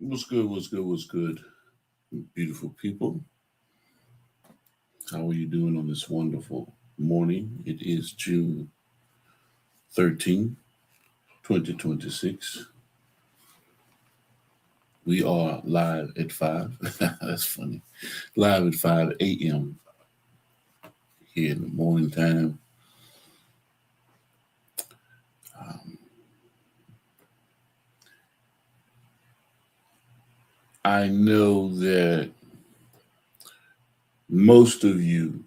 What's good? What's good? What's good? Beautiful people. How are you doing on this wonderful morning? It is June 13, 2026. We are live at 5. That's funny. Live at 5 a.m. here in the morning time. Um, I know that most of you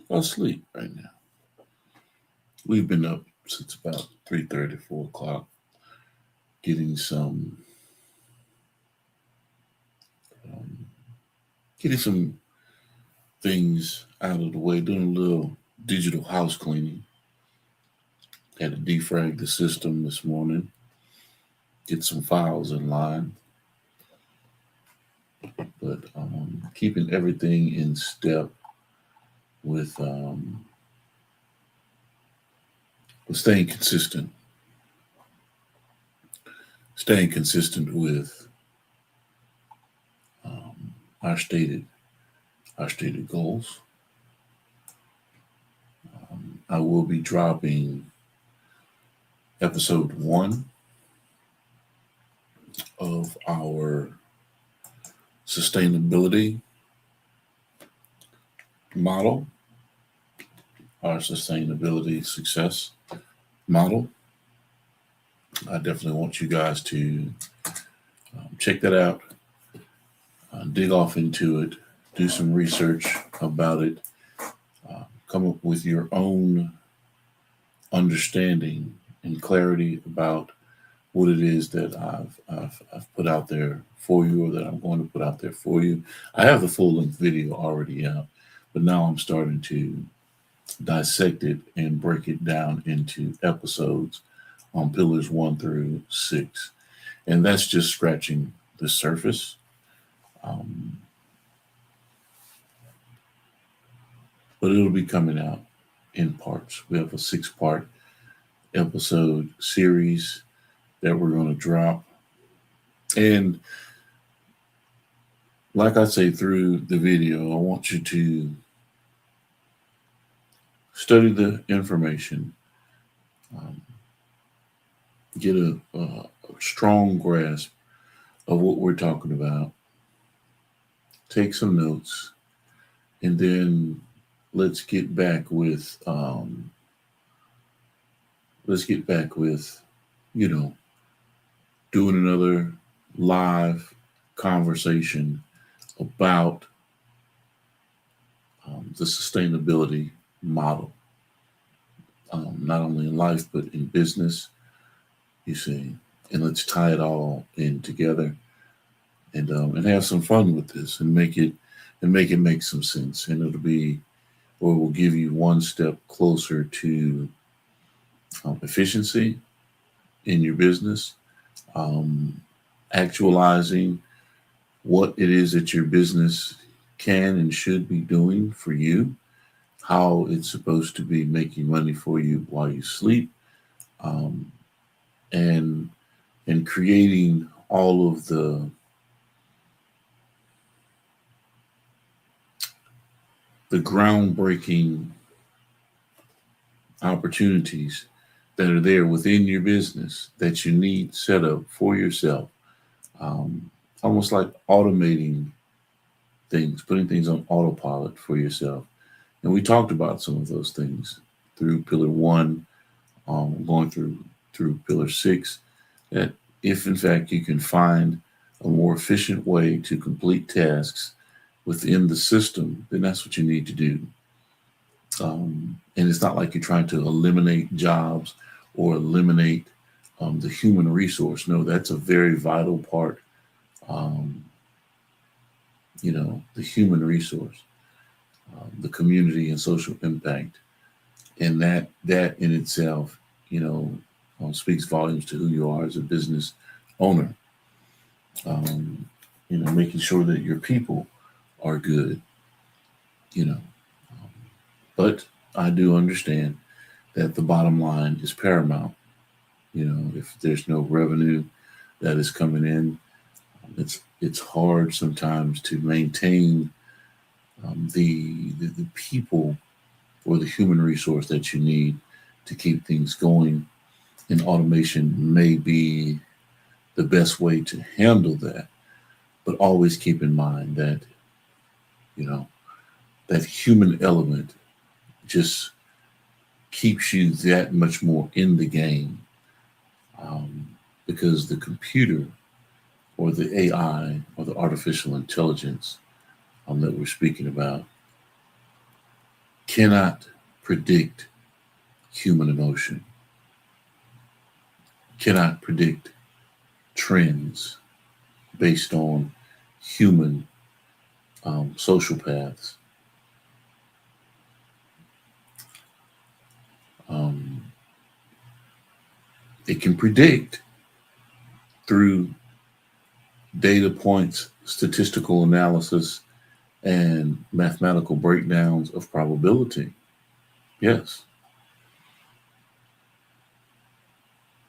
are asleep right now. We've been up since about 3:30, 4 o'clock, getting some um, getting some things out of the way, doing a little digital house cleaning. Had to defrag the system this morning, get some files in line, but keeping everything in step with staying consistent with um, our stated goals. I will be dropping episode 1 of our sustainability model, our sustainability success model. I definitely want you guys to check that out, dig off into it, do some research about it, come up with your own understanding and clarity about what it is that I've put out there for you, or that I'm going to put out there for you. I have the full length video already out, but now I'm starting to dissect it and break it down into episodes on pillars 1 through 6. And that's just scratching the surface. But it'll be coming out in parts. We have a 6-part episode series that we're going to drop. And like I say through the video, I want you to study the information, get a strong grasp of what we're talking about, take some notes, and then let's get back with doing another live conversation about the sustainability model, not only in life but in business. You see, and let's tie it all in together, and have some fun with this, and make it make some sense, and will give you one step closer to efficiency in your business, actualizing what it is that your business can and should be doing for you, how it's supposed to be making money for you while you sleep, and creating all of the groundbreaking opportunities that are there within your business that you need set up for yourself. Almost like automating things, putting things on autopilot for yourself. And we talked about some of those things through pillar 1, going through pillar 6, that if in fact you can find a more efficient way to complete tasks within the system, then that's what you need to do. And it's not like you're trying to eliminate jobs or eliminate the human resource. No, that's a very vital part. The human resource, the community and social impact, and that in itself, speaks volumes to who you are as a business owner. Making sure that your people are good. But I do understand that the bottom line is paramount. If there's no revenue that is coming in, It's hard sometimes to maintain the people or the human resource that you need to keep things going. And automation may be the best way to handle that. But always keep in mind that, you know, that human element just keeps you that much more in the game, because the computer or the AI or the artificial intelligence that we're speaking about cannot predict human emotion, cannot predict trends based on human social paths. Um, it can predict through data points, statistical analysis, and mathematical breakdowns of probability. Yes,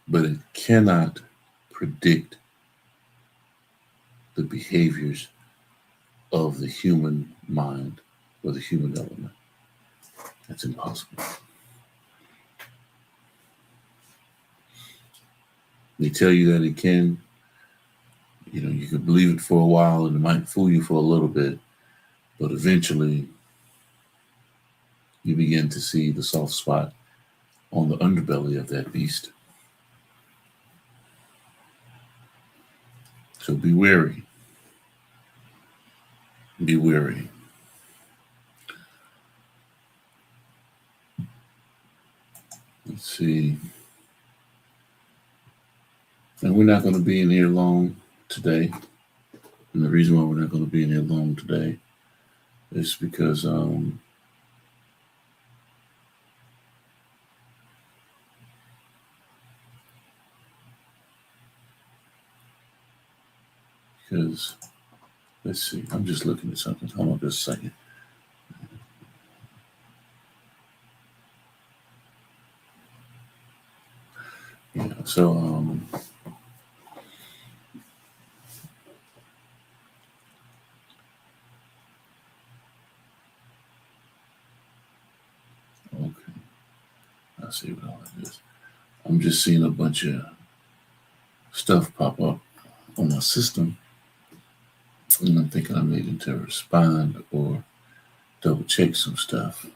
but it cannot predict the behaviors of the human mind or the human element. That's impossible. They tell you that it can, you can believe it for a while and it might fool you for a little bit, but eventually you begin to see the soft spot on the underbelly of that beast. So be wary. Be wary. Let's see. And we're not going to be in here long today. And the reason why we're not going to be in here long today is because let's see, I'm just looking at something. Hold on just a second. Yeah, so okay. I see what all that is. I'm just seeing a bunch of stuff pop up on my system. And I'm thinking I'm needing to respond or double check some stuff.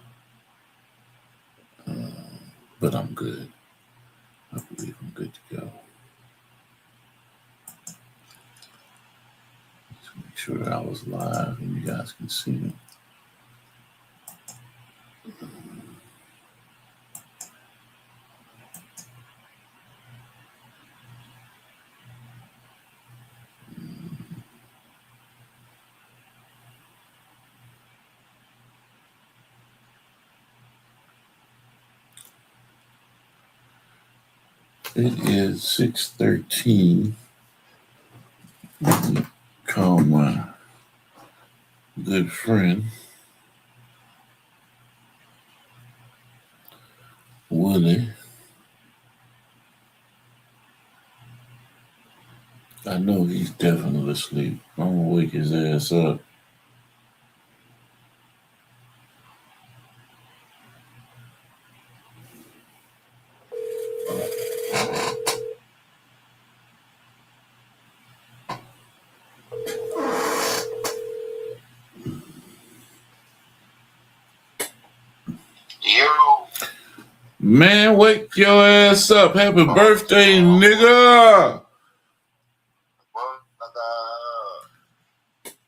But I'm good. I believe I'm good to go. Let's make sure that I was live and you guys can see me. It is 6:13. Call my good friend Willie. I know he's definitely asleep. I'm gonna wake his ass up. Man, wake your ass up. Happy birthday, nigga.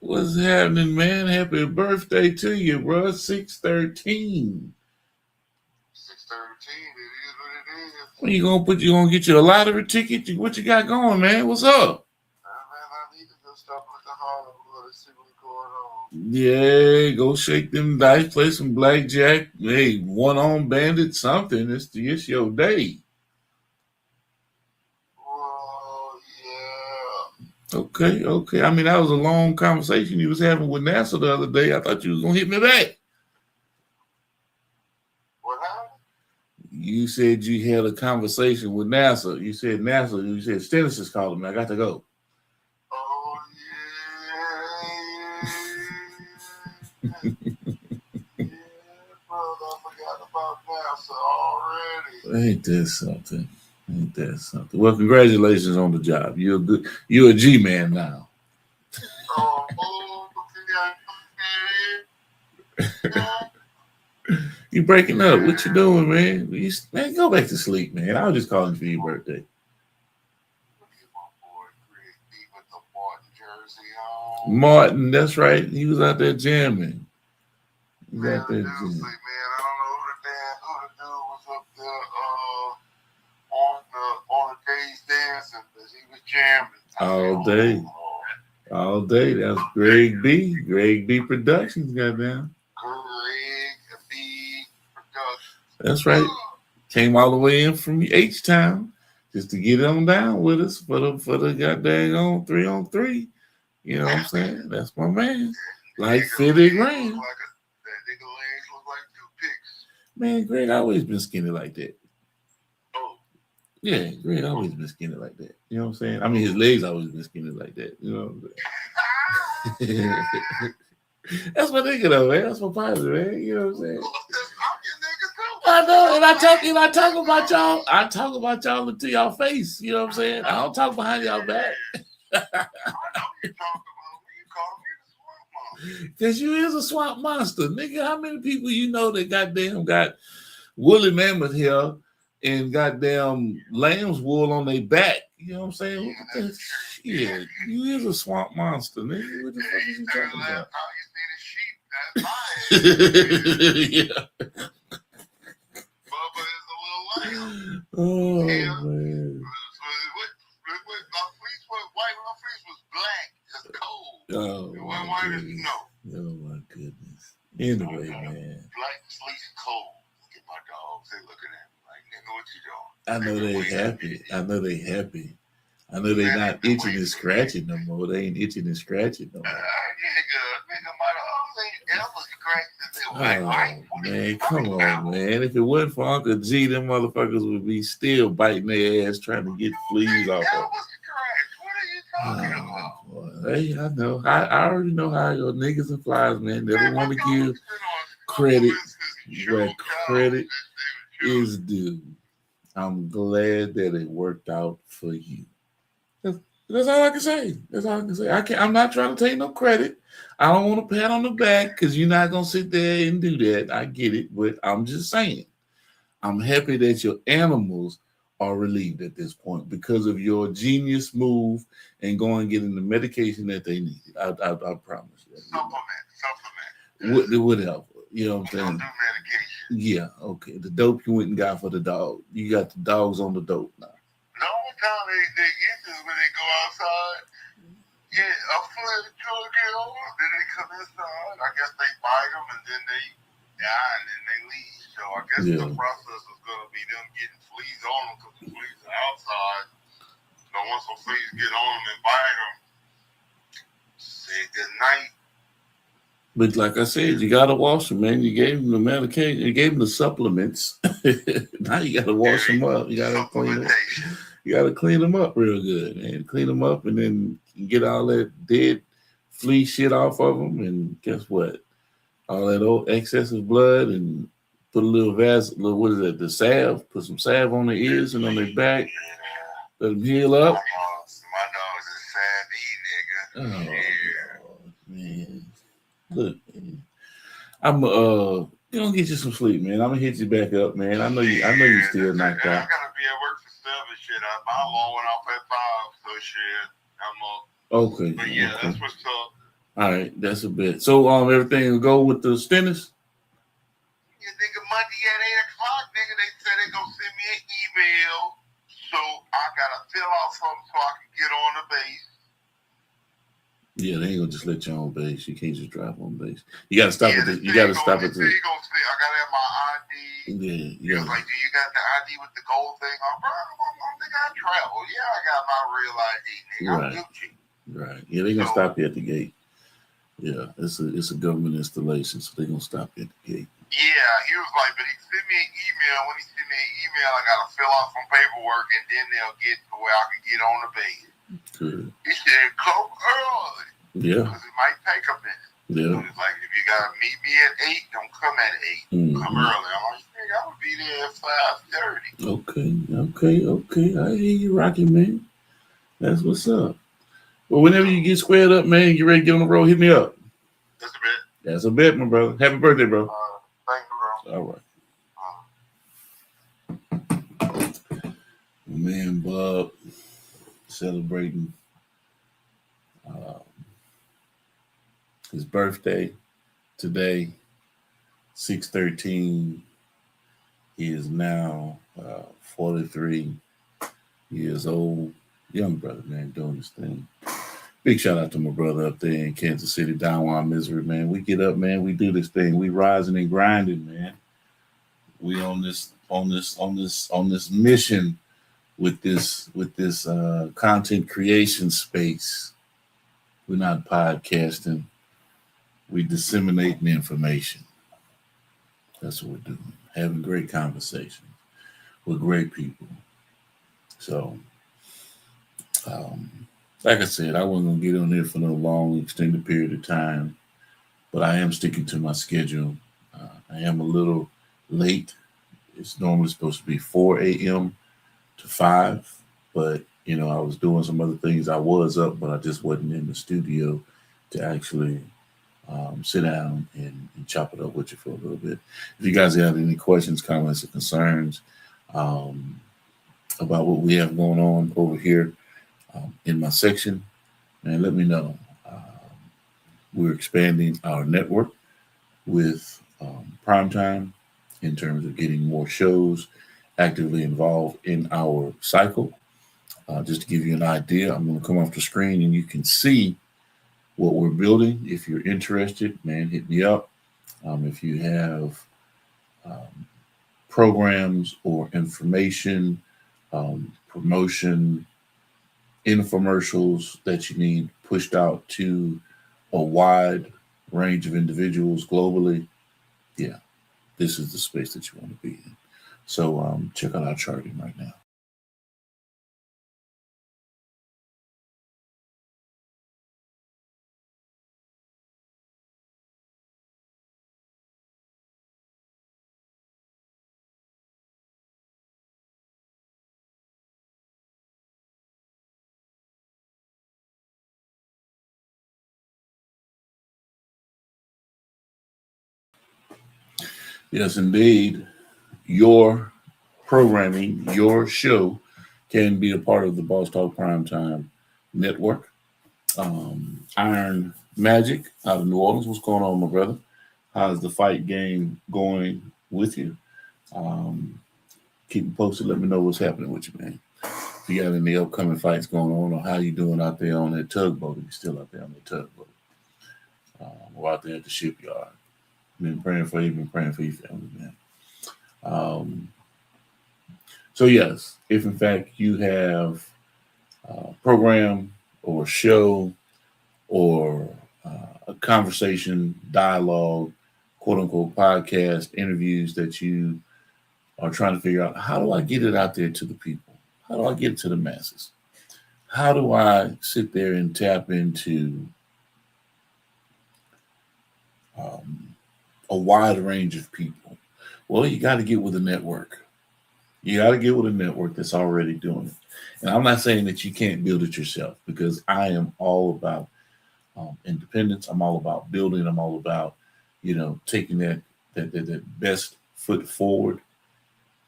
What's happening, man? Happy birthday to you, bro. 6:13. 6:13, it is what it is. When you gonna get you a lottery ticket? What you got going, man? What's up? Man, I need to go stop at the Hollywood and see what's going on. Yeah, go shake them dice, play some blackjack. Hey, one-on bandit, something. It's your day. Well, yeah. Okay. I mean, that was a long conversation you was having with NASA the other day. I thought you was gonna hit me back. What happened? You said you had a conversation with NASA. You said Stennis is calling me. I got to go. Oh, master already. Ain't that something? Ain't that something? Well, congratulations on the job. You're a G man now. Oh, yeah. You breaking up? What you doing, man? Man, go back to sleep, man. I was just calling for your birthday. Martin, that's right. He was out there jamming. He was out there jamming. Man, I don't know who the dude was up there on the day's dancing, but he was jamming. All day. That was Greg B. Greg B Productions, goddamn. Greg B Productions. That's right. Came all the way in from H-Town just to get on down with us for the goddamn on 3-on-3. You know what I'm saying? That's my man. Like Fitty Graham. That nigga legs look like toothpicks. Man, Greg always been skinny like that. Oh. Yeah, Greg always been skinny like that. You know what I'm saying? I mean, his legs always been skinny like that. You know what I'm saying? That's my nigga though, man. That's my partner, man. You know what I'm saying? I know, and I talk about y'all. I talk about y'all to y'all face. You know what I'm saying? I don't talk behind y'all back. I know you talking about when you call me the swamp monster. Because you is a swamp monster. Nigga, how many people you know that goddamn got woolly mammoth hair and goddamn lamb's wool on their back? You know what I'm saying? What the shit? You is a swamp monster, nigga. What the fuck is you talking about? How you see the sheep, that's mine. Yeah. Bubba is a little lamb. Oh, Yeah. man. My fleece was black. It's cold. Oh, It wasn't my white as goodness. snow. Oh, my goodness. Anyway, man. Black fleece cold. Look at my dogs. They looking at me like, nigga, what you doing? I know they happy. I know they happy. I know they not itching and scratching no more. They ain't itching and scratching no more. Nigga, my dogs ain't ever scratched. Oh, man, come on, man. If it wasn't for Uncle G, them motherfuckers would be still biting their ass trying to get fleas off of them. What are you talking about? Boy, hey, I know. I already know how your niggas and flies, man. Never want to give credit where credit is due. I'm glad that it worked out for you. That's all I can say. That's all I can say. I'm not trying to take no credit. I don't want to pat on the back because you're not gonna sit there and do that. I get it, but I'm just saying. I'm happy that your animals are relieved at this point because of your genius move and going and getting the medication that they need. I promise you. Supplement. Would help. You know what I'm saying? Don't do medication. Yeah, okay. The dope you went and got for the dog. You got the dogs on the dope now. The only time they get this when they go outside, get a foot to a girl, then they come inside. I guess they bite them and then they die and then they leave. So I guess the process is going to be them getting fleas on them because the fleas are outside. So once the fleas get on them and bite them, say good night. But like I said, you gotta wash them, man. You gave them the medication, you gave them the supplements. Now you gotta wash them up. You gotta clean them. You gotta clean them up real good, man. Clean them up, and then get all that dead flea shit off of them. And guess what? All that old excessive blood, and put a little what is it? The salve. Put some salve on their ears and on their back. Let them heal up. My dog's a sad nigga. Oh, man. Look, man. I'm gonna get you some sleep, man. I'm gonna hit you back up, man. I know you still knocked out. I gotta be at work for 7 shit. My alarm went off at 5, so shit. I'm up. Okay. But yeah, okay. that's what's up. All right, that's a bit. So everything will go with the stentist? Yeah, nigga, Monday at 8 o'clock, nigga, they said they gonna send me an email. So I gotta fill out something so I can get on the base. Yeah, they ain't gonna just let you on base. You can't just drive on base. You gotta stop at the. You gotta stop at the. I gotta have my ID. Yeah, He was like, "Do you got the ID with the gold thing?" I'm nigga, I travel. Yeah, I got my real ID, nigga. I'm Gucci. Right. Yeah, they gonna stop you at the gate. Yeah, it's a government installation, so they gonna stop you at the gate. Yeah, he was like, but he sent me an email. When he sent me an email, I gotta fill out some paperwork, and then they'll get to where I can get on the base. Good. He said, "Come early." Yeah. Because it might take a minute. Yeah. It's like if you gotta meet me at 8, don't come at 8. Come early. I'm like, I'm gonna be there at 5:30. Okay. I hear you, Rocky, man. That's what's up. Well, whenever you get squared up, man, you ready to get on the road, hit me up. That's a bit. That's a bet, my brother. Happy birthday, bro. Thank you, bro. All right. Man, Bob, celebrating his birthday today, 6/13. He is now 43 years old. Young brother, man, doing his thing. Big shout out to my brother up there in Kansas City, Downtown Missouri, man. We get up, man. We do this thing. We rising and grinding, man. We on this mission with this content creation space. We're not podcasting. We disseminating information. That's what we're doing. Having great conversations with great people. So, like I said, I wasn't going to get on there for no long, extended period of time, but I am sticking to my schedule. I am a little late. It's normally supposed to be 4 a.m. to 5, but, I was doing some other things. I was up, but I just wasn't in the studio to actually sit down and chop it up with you for a little bit. If you guys have any questions, comments, or concerns about what we have going on over here in my section, man, let me know. We're expanding our network with Primetime in terms of getting more shows actively involved in our cycle. Just to give you an idea, I'm going to come off the screen and you can see what we're building. If you're interested, man, hit me up. If you have programs or information, promotion, infomercials that you need pushed out to a wide range of individuals globally, yeah, this is the space that you want to be in. So check out our charting right now. Yes, indeed. Your programming, your show can be a part of the Boss Talk Primetime Network. Iron Magic out of New Orleans. What's going on, my brother? How's the fight game going with you? Keep me posted. Let me know what's happening with you, man. If you got any upcoming fights going on, or how you doing out there on that tugboat? Are you still out there on the tugboat? Or out there at the shipyard? Been praying for you. Been praying for your family, man. So yes, if in fact you have a program or show or a conversation, dialogue, quote unquote podcast, interviews that you are trying to figure out, how do I get it out there to the people? How do I get it to the masses? How do I sit there and tap into a wide range of people? Well, you got to get with a network. You got to get with a network that's already doing it. And I'm not saying that you can't build it yourself, because I am all about independence. I'm all about building. I'm all about, taking that best foot forward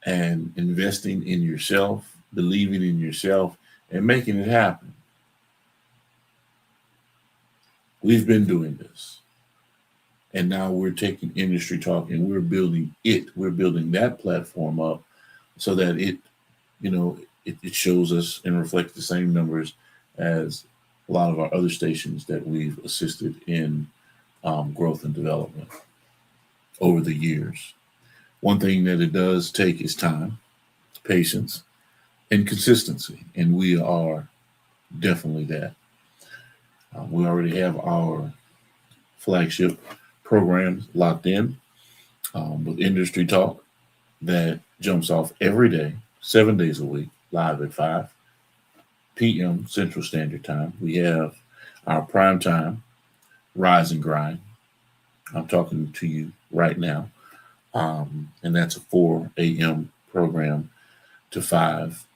and investing in yourself, believing in yourself, and making it happen. We've been doing this. And now we're taking Industry Talk and we're building it. We're building that platform up so that it shows us and reflects the same numbers as a lot of our other stations that we've assisted in growth and development over the years. One thing that it does take is time, patience, and consistency. And we are definitely that. We already have our flagship programs locked in with Industry Talk that jumps off every day, 7 days a week, live at 5 p.m. Central Standard Time. We have our Primetime Rise and Grind I'm talking to you right now. And that's a 4 a.m. program to 5,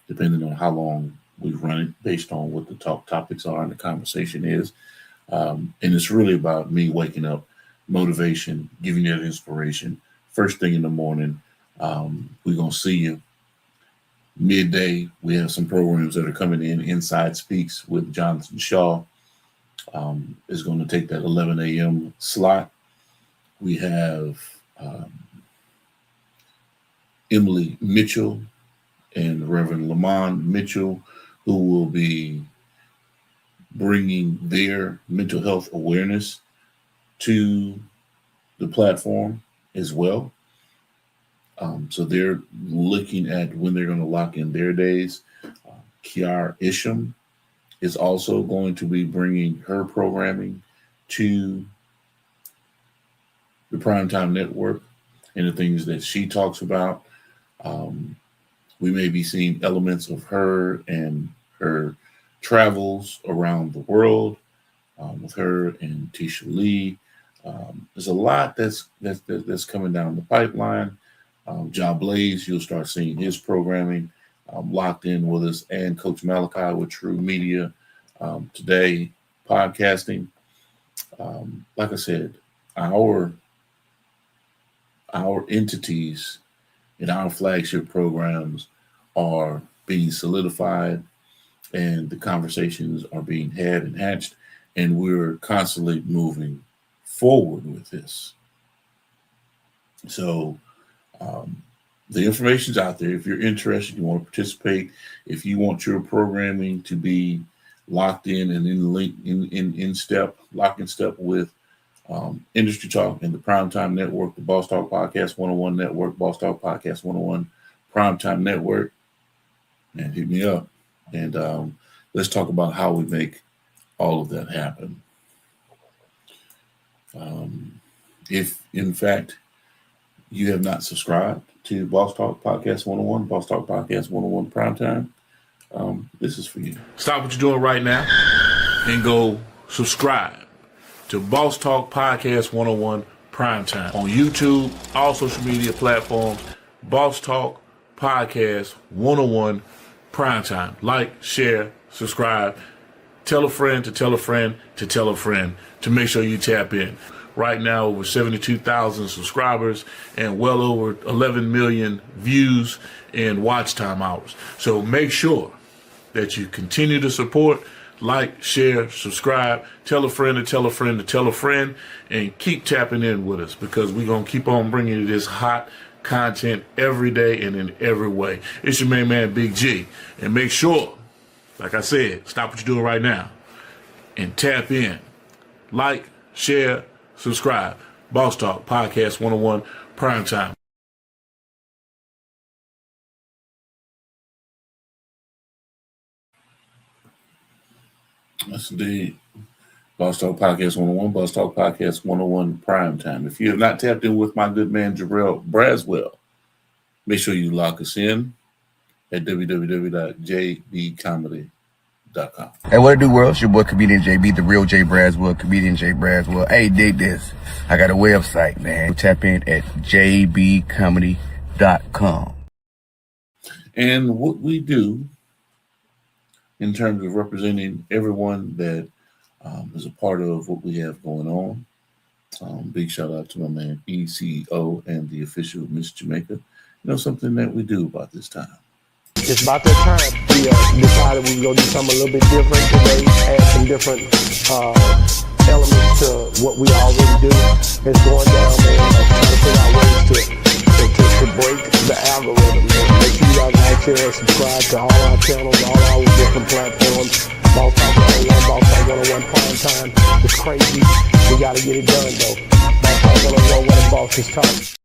depending on how long we run it, based on what the talk topics are and the conversation is. And it's really about me waking up, motivation, giving you that inspiration. First thing in the morning, we're going to see you. Midday, we have some programs that are coming in. Inside Speaks with Jonathan Shaw is going to take that 11 a.m. slot. We have Emily Mitchell and Reverend Lamont Mitchell, who will be bringing their mental health awareness to the platform as well. So they're looking at when they're going to lock in their days. Kiara Isham is also going to be bringing her programming to the Primetime Network and the things that she talks about. We may be seeing elements of her and her travels around the world with her and Tisha Lee. There's a lot that's coming down the pipeline. Ja Blaze, you'll start seeing his programming locked in with us, and Coach Malachi with True Media Today podcasting. Like I said, our entities and our flagship programs are being solidified, and the conversations are being had and hatched, and we're constantly moving forward with this. So the information's out there. If you're interested, you want to participate, if you want your programming to be locked in and lock in step with Industry Talk and the Primetime Network, the Boss Talk Podcast 101 Network, Boss Talk Podcast 101 Primetime Network, and hit me up. And let's talk about how we make all of that happen. If, in fact, you have not subscribed to Boss Talk Podcast 101, Boss Talk Podcast 101 Primetime, this is for you. Stop what you're doing right now and go subscribe to Boss Talk Podcast 101 Primetime on YouTube, all social media platforms. Boss Talk Podcast 101 Primetime. Like, share, subscribe. Tell a friend to tell a friend to tell a friend to make sure you tap in. Right now, over 72,000 subscribers and well over 11 million views and watch time hours. So make sure that you continue to support, like, share, subscribe, tell a friend to tell a friend to tell a friend, and keep tapping in with us, because we're going to keep on bringing you this hot content every day and in every way. It's your main man, Big G. And make sure, like I said, stop what you're doing right now and tap in. Like, share, subscribe. Boss Talk Podcast 101 Primetime. That's indeed. Boss Talk Podcast 101, Boss Talk Podcast 101 Primetime. If you have not tapped in with my good man, Jarrell Braswell, make sure you lock us in at www.jbcomedy.com. Hey, what it do, world? It's your boy, Comedian JB, the real J Braswell, Comedian J Braswell. Hey, dig this. I got a website, man. Tap in at jbcomedy.com. And what we do in terms of representing everyone that is a part of what we have going on. Big shout out to my man ECO and the official Miss Jamaica. You know, something that we do about this time. It's about that time. We decided we were going to do something a little bit different today, add some different elements to what we already do. It's going down, man. Trying to figure out ways to break the algorithm, man. Make sure you guys like, share, and subscribe to all our channels, all our different platforms. Boss Talk 101, Boss Talk 101 Primetime. It's crazy. We got to get it done, though. Boss Talk 101, where the boss is talking.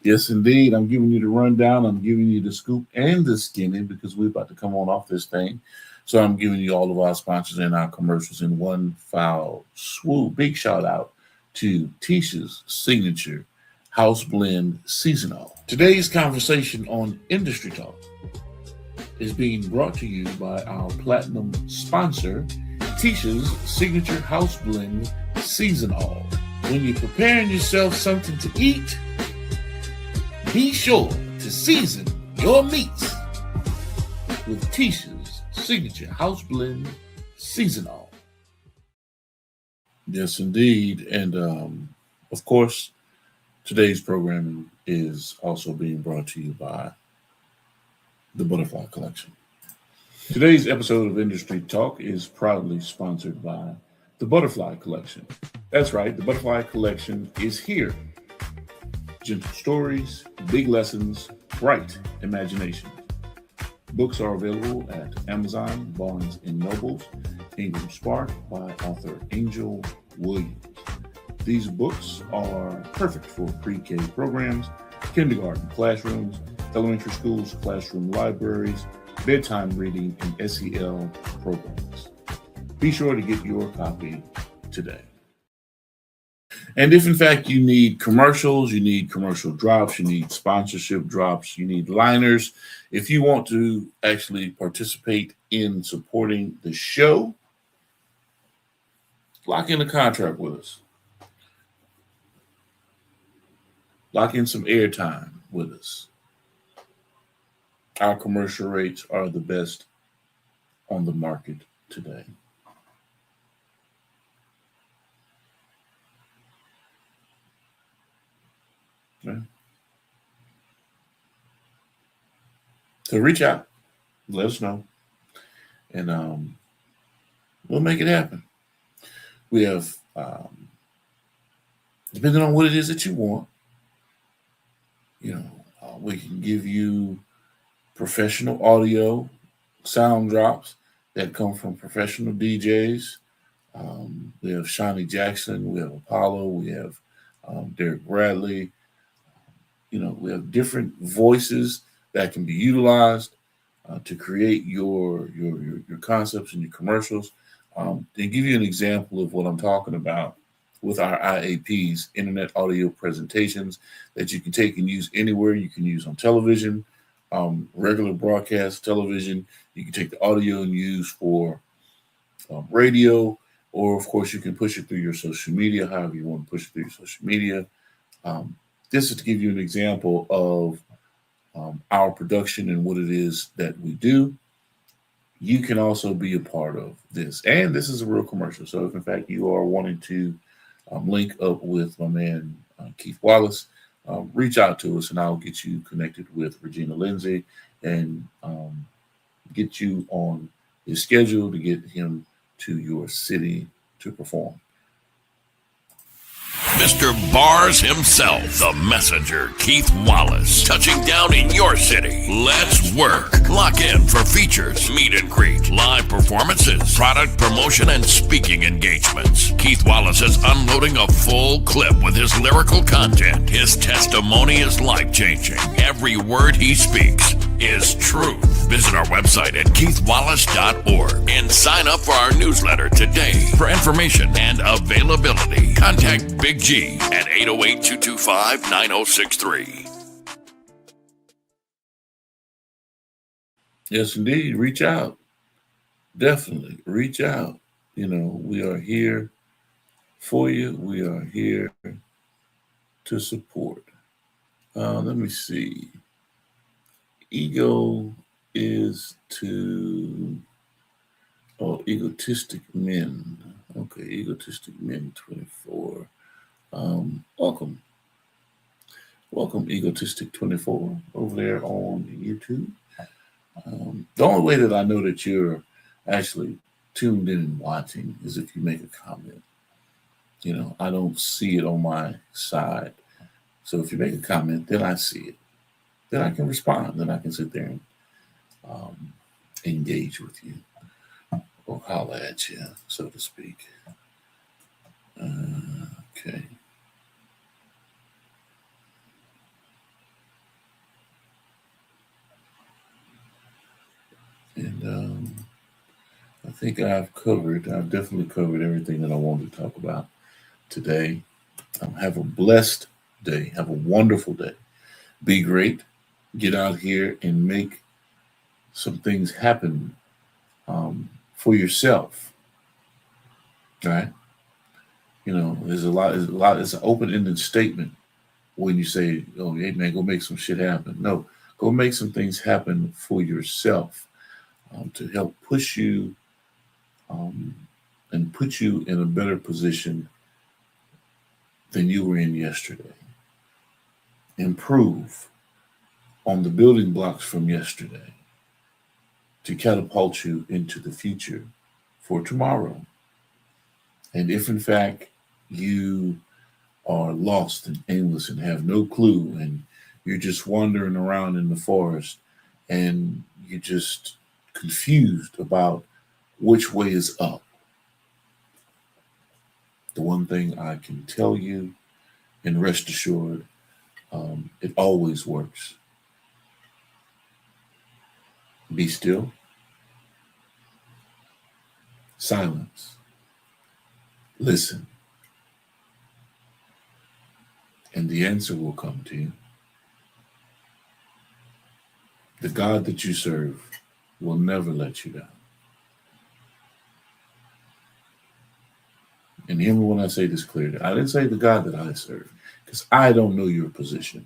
Yes, indeed. I'm giving you the rundown. I'm giving you the scoop and the skinny, because we're about to come on off this thing. So I'm giving you all of our sponsors and our commercials in one foul swoop. Big shout out to Tisha's Signature House Blend Seasonal. Today's conversation on Industry Talk is being brought to you by our platinum sponsor, Tisha's Signature House Blend Seasonal. when you're preparing yourself something to eat, be sure to season your meats with Tisha's signature house blend Seasonal. Yes, indeed. And of course, today's programming is also being brought to you by the Butterfly Collection. Today's episode of Industry Talk is proudly sponsored by the Butterfly Collection. That's right, the Butterfly Collection is here. Gentle stories, big lessons, bright imagination. Books are available at Amazon, Barnes & Nobles, Ingram Spark by author Angel Williams. These books are perfect for pre-K programs, kindergarten classrooms, elementary schools, classroom libraries, bedtime reading, and SEL programs. Be sure to get your copy today. And if in fact you need commercials, you need commercial drops, you need sponsorship drops, you need liners, if you want to actually participate in supporting the show, lock in a contract with us. Lock in some airtime with us. Our commercial rates are the best on the market today. Okay. So reach out, let us know, and we'll make it happen. We have, depending on what it is that you want, we can give you professional audio sound drops that come from professional DJs. We have Shawnee Jackson, we have Apollo, we have Derek Bradley. We have different voices that can be utilized to create your concepts and your commercials. To give you an example of what I'm talking about with our IAPs, Internet Audio Presentations, that you can take and use anywhere. You can use on television, regular broadcast television. You can take the audio and use for radio, or of course you can push it through your social media, however you want to push it through your social media. This is to give you an example of our production and what it is that we do. You can also be a part of this. And this is a real commercial. So if in fact you are wanting to link up with my man, Keith Wallace, reach out to us and I'll get you connected with Regina Lindsay and get you on his schedule to get him to your city to perform. Mr. Bars himself, the messenger, Keith Wallace, touching down in your city. Let's work. Lock in for features, meet and greet, live performances, product promotion, and speaking engagements. Keith Wallace is unloading a full clip with his lyrical content. His testimony is life-changing. Every word he speaks is truth. Visit our website at keithwallace.org and sign up for our newsletter today. For information and availability, contact Big G at 808-225-9063. Yes, indeed. Reach out. Definitely reach out. We are here for you. We are here to support. Let me see. Ego is to Egotistic Men. Okay, Egotistic Men 24. Welcome, Egotistic 24 over there on YouTube. The only way that I know that you're actually tuned in and watching is if you make a comment. I don't see it on my side. So if you make a comment, then I see it. Then I can respond. Then I can sit there and engage with you or holler at you, so to speak. Okay. And I think I've definitely covered everything that I wanted to talk about today. Have a blessed day. Have a wonderful day. Be great. Get out here and make some things happen for yourself. All right? You know, there's a lot. It's an open-ended statement when you say, "Oh, hey man, go make some shit happen." No, go make some things happen for yourself to help push you and put you in a better position than you were in yesterday. Improve on the building blocks from yesterday to catapult you into the future for tomorrow. And if in fact you are lost and aimless and have no clue and you're just wandering around in the forest and you're just confused about which way is up, the one thing I can tell you and rest assured, it always works. Be still. Silence. Listen. And the answer will come to you. The God that you serve will never let you down. And hear me when I say this clearly. I didn't say the God that I serve, because I don't know your position.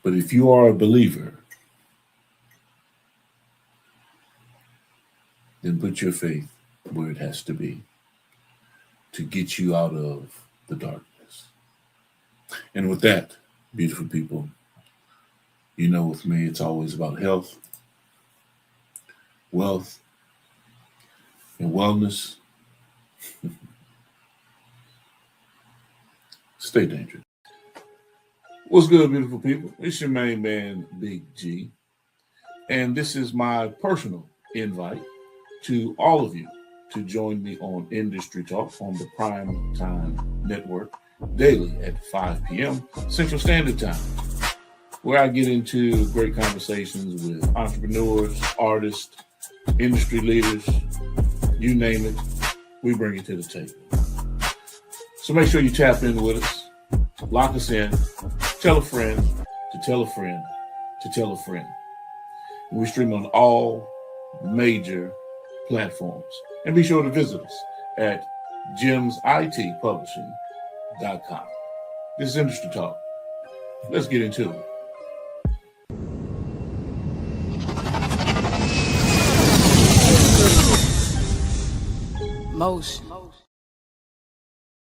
But if you are a believer, then put your faith where it has to be to get you out of the darkness. And with that, beautiful people, you know with me, it's always about health, wealth, and wellness. Stay dangerous. What's good, beautiful people? It's your main man, Big G. And this is my personal invite to all of you to join me on Industry Talk on the Prime Time Network daily at 5 p.m. Central Standard Time, where I get into great conversations with entrepreneurs, artists, industry leaders, you name it, we bring it to the table. So make sure you tap in with us, lock us in, tell a friend to tell a friend to tell a friend. And we stream on all major platforms. And be sure to visit us at gemsitpublishing.com. This is Industry Talk. Let's get into it. Motion.